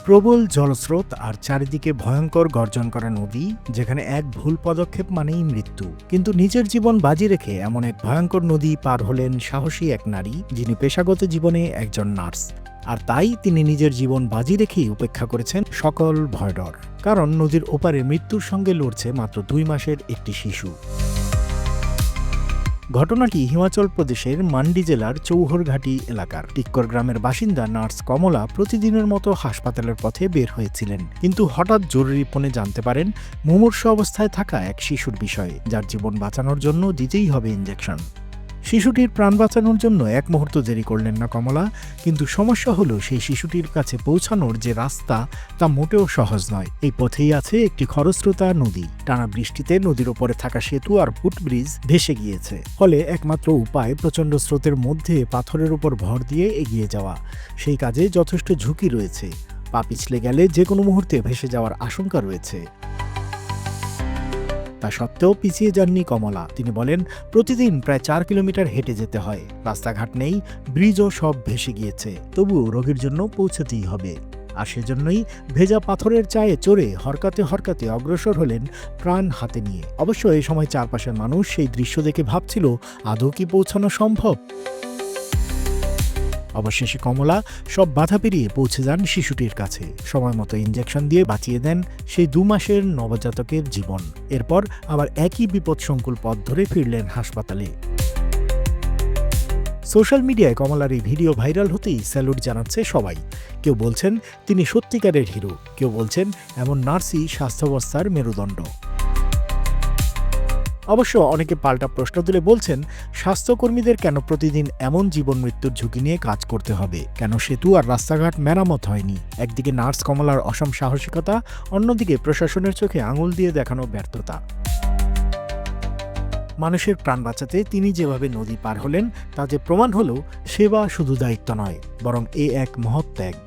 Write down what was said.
প্রবল জলস্রোত আর চারিদিকে ভয়ঙ্কর গর্জন করা নদী, যেখানে এক ভুল পদক্ষেপ মানেই মৃত্যু। কিন্তু নিজের জীবন বাজি রেখে এমন এক ভয়ঙ্কর নদী পার হলেন সাহসী এক নারী, যিনি পেশাগত জীবনে একজন নার্স। আর তাই তিনি নিজের জীবন বাজি রেখেই উপেক্ষা করেছেন সকল ভয়ডর। কারণ নদীর ওপারে মৃত্যুর সঙ্গে লড়ছে মাত্র 2 মাসের একটি শিশু। ঘটনাটি হিমাচল প্রদেশের মান্ডি জেলার চৌহরঘাটি এলাকার টিক্কর গ্রামের বাসিন্দা নার্স কমলা প্রতিদিনের মতো হাসপাতালের পথে বের হয়েছিলেন। কিন্তু হঠাৎ জরুরি ফোনে জানতে পারেন মুমূর্ষ অবস্থায় থাকা এক শিশুর বিষয়ে, যার জীবন বাঁচানোর জন্য দিতেই হবে ইঞ্জেকশন। শিশুটির প্রাণ বাঁচানোর জন্য এক মুহূর্ত দেরি করলেন না কমলা। কিন্তু সমস্যা হলো, সেই শিশুটির কাছে পৌঁছানোর যে রাস্তা তা মোটেও সহজ নয়। এই পথেই আছে একটি খরস্রোতা নদী। টানা বৃষ্টিতে নদীর ওপরে থাকা সেতু আর ফুটব্রিজ ভেসে গিয়েছে। ফলে একমাত্র উপায় প্রচণ্ড স্রোতের মধ্যে পাথরের উপর ভর দিয়ে এগিয়ে যাওয়া। সেই কাজে যথেষ্ট ঝুঁকি রয়েছে। পা পিছলে গেলে যে কোনো মুহূর্তে ভেসে যাওয়ার আশঙ্কা রয়েছে। তা সত্ত্বেও পিছিয়ে যাননি কমলা। তিনি বলেন, প্রতিদিন প্রায় 4 কিলোমিটার হেঁটে যেতে হয়। রাস্তাঘাট নেই, ব্রিজও সব ভেসে গিয়েছে। তবুও রোগীর জন্য পৌঁছতেই হবে। আর সেজন্যই ভেজা পাথরের চায়ে চড়ে হরকাতে হরকাতে অগ্রসর হলেন প্রাণ হাতে নিয়ে। অবশ্য এই সময় চারপাশের মানুষ সেই দৃশ্য দেখে ভাবছিল, আদৌ কি পৌঁছানো সম্ভব? অবশেষে কমলা সব বাধা পেরিয়ে পৌঁছে যান শিশুটির কাছে। সময় মতো ইঞ্জেকশন দিয়ে বাঁচিয়ে দেন সেই 2 মাসের নবজাতকের জীবন। এরপর আবার একই বিপদসংকুল পথ ধরে ফিরলেন হাসপাতালে। সোশ্যাল মিডিয়ায় কমলার এই ভিডিও ভাইরাল হতেই স্যালুট জানাচ্ছে সবাই। কেউ বলছেন তিনি সত্যিকারের হিরো, কেউ বলছেন এমন নার্সই স্বাস্থ্যাবস্থার মেরুদণ্ড। অবশ্য অনেকে পাল্টা প্রশ্ন তুলে বলছেন, স্বাস্থ্যকর্মীদের কেন প্রতিদিন এমন জীবন মৃত্যুর ঝুঁকি নিয়ে কাজ করতে হবে? কেন সেতু আর রাস্তাঘাট মেরামত হয়নি? একদিকে নার্স কমলার অসম সাহসিকতা, অন্যদিকে প্রশাসনের চোখে আঙুল দিয়ে দেখানো ব্যর্থতা। মানুষের প্রাণ বাঁচাতে তিনি যেভাবে নদী পার হলেন, তা যে প্রমাণ হলো সেবা শুধু দায়িত্ব নয়, বরং এ এক মহৎ ত্যাগ।